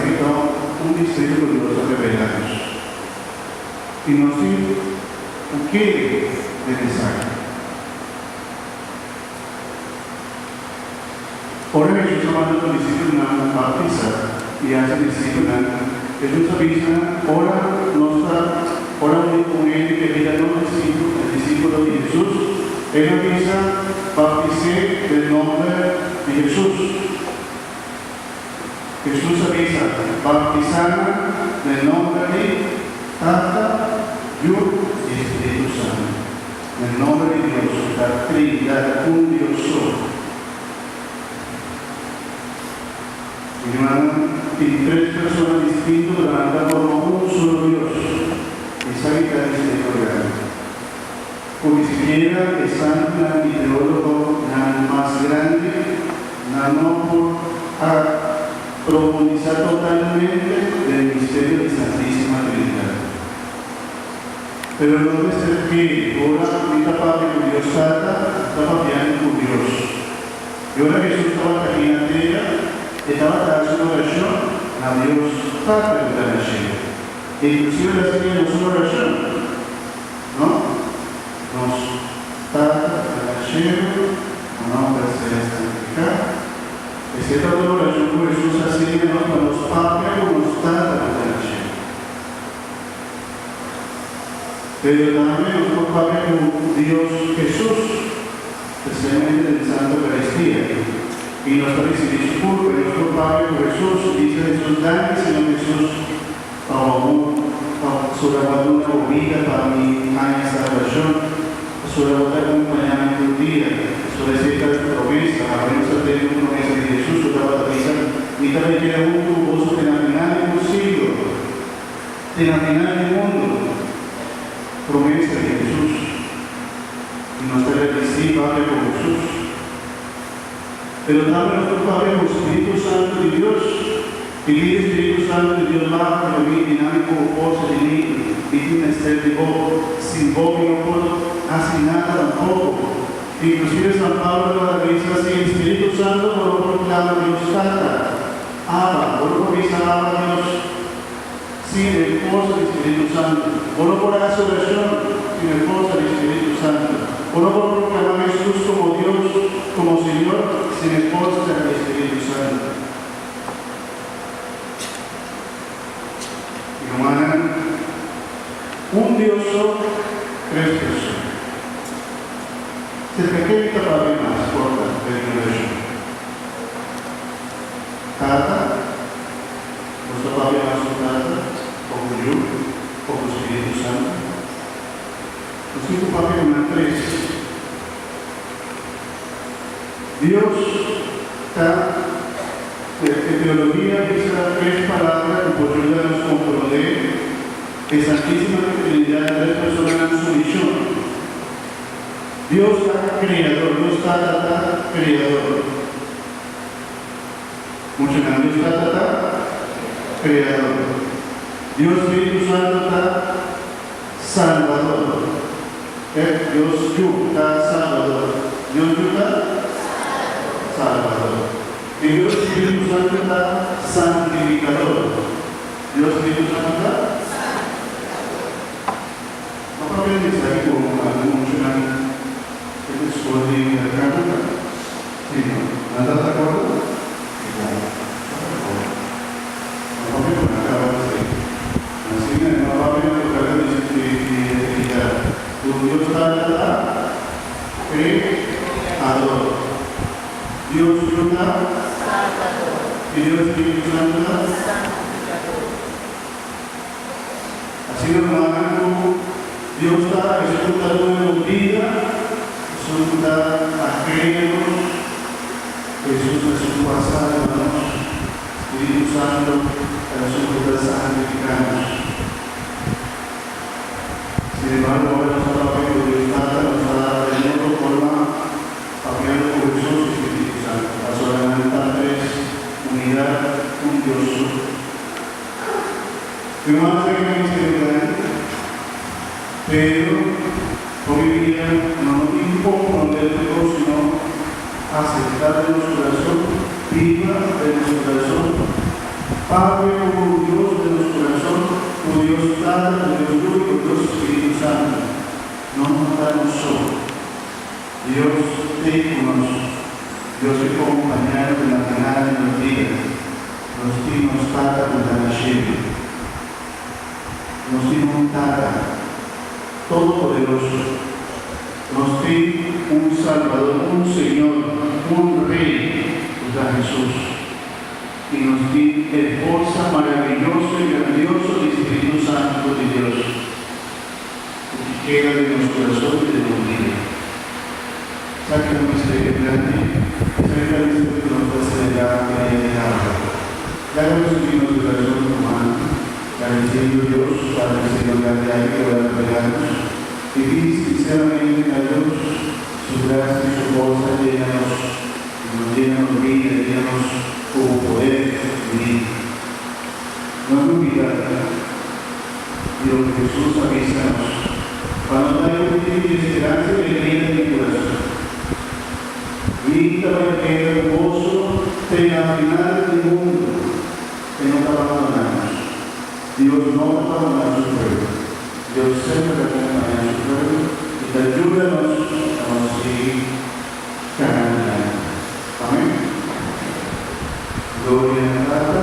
então um mistério glorioso a revelados. E nós temos o que é necessário. Ora, Jesus chamando o discípulo na batiza e hace discípulo, Jesus avisa, ora com ele que vida no discípulo de Jesús. Él avisa, bauticé del nombre de Jesús. Jesús avisa, bautizar del nombre de Tata, Hijo y Espíritu Santo. En el nombre de Dios, la Trinidad, un Dios solo. Mi hermano, y tres personas distintas la como un solo Dios. Esa vida es territorial. Porque siquiera están el ideólogo más grande, no por profundizar totalmente del misterio de Santísima Trinidad. Pero no debe ser que ahora mi papá de Dios Santa estaba viendo con Dios. Y ahora Jesús estaba aquí en la tierra, estaba haciendo oración a Dios Padre de la Iglesia. Inclusive la serie no es una oración, ¿no? Nos Padre de la Iglesia, a nombre de santificado. Es que toda la oración que Jesús hacía para los padres como los Padre de la Iglesia. Pero también nuestro Padre con Dios Jesús, especialmente en Santa Eucaristía. Y nuestra discípulo, nuestro Padre con Jesús, dice Jesús, dame, Señor Jesús, sobre una comida para mi salvación, sobre la acompañamiento un día, sobre ciertas promesas, habremos de tener una promesa de Jesús, sobre la batalla, y también quiere un gozo fenomenal en un siglo, fenomenal en el mundo. Promesa de Jesús y nos debe decir Padre con Jesús, pero también nuestro Padre con Espíritu Santo de Dios, y el Espíritu Santo de Dios va a vivir dinámico, cosa de mí, y tiene ser de vos, sin vos no puedo hacer nada tampoco. Inclusive San Pablo dice así, el Espíritu Santo no lo proclama Dios Santa, Abba, no lo proclama Dios. Sin el pozo del Espíritu Santo, o no por la oración, sin el pozo del Espíritu Santo, o no por proclamar a Jesús como Dios, como Señor, sin el pozo del Espíritu Santo. Y hermana, un Dios solo, tres personas. Se pequeña para ver más corta de la oración. Tata, nuestro Padre más Tata, como yo, como Espíritu Santo. Los cinco papeles en tres. Dios está, en teología, dice las tres palabras que por ayuda nos comprender que Santísima Trinidad de tres personas en su misión. Dios está creador, Dios está creador. Muchos Dios está creador. Dios Espíritu Santo está salvador. Dios está salvador. Dios está salvador. Y Dios Espíritu Santo está santificador. Dios Espíritu Santo está santificador. No aprendes ahí como mucho que te esconde en la cámara. Sí, ¿no? ¿Nada de acuerdo? Dios está creador. Dios está y Dios Espíritu Santo. Así lo hermano, Dios está ejecutando en vida, Jesús está aquellos, Jesús es su pasado, hermanos, Espíritu Santo, Jesús está santificando. Sin embargo, ahora nos ha pedido Dios Tata, nos ha dado de otra forma, apoyando con Jesús y Espíritu Santo. La solemnidad es unidad, un Dios solo. Hermanos, hay que misterio, pero hoy día no comprender Dios, sino aceptar de nuestro corazón, viva de nuestro corazón, Padre Dios, técnicos, Dios que acompañaron de la manera de los días, nos dimos tata con la Hashem, nos dimos tata, todopoderoso, nos di un Salvador, un Señor, un Rey, o sea, Jesús, y nos di el fuerza maravilloso y grandioso del Espíritu Santo de Dios, que queda de nuestro corazón y de nuestra vida. Saca nuestra grande, saca nuestro que nos va a celebrar que haya dejado. Dáganos un signo de corazón humano, agradeciendo a Dios, Padre, Señor, grande hay que va a regalarnos. Y pide sinceramente a Dios su gracia y su fuerza, llenanos vida, llenanos como poder vivir. No hay olvidar de lo que Jesús avísanos, para no dar un tiempo de esperanza y alegría en mi corazón. Grita para que el gozo tenga al final del mundo, que no te abandonamos. Dios no abandona a su pueblo. Dios siempre acompaña a su pueblo y te ayúdanos a seguir caminando. Amén. Gloria a Dios.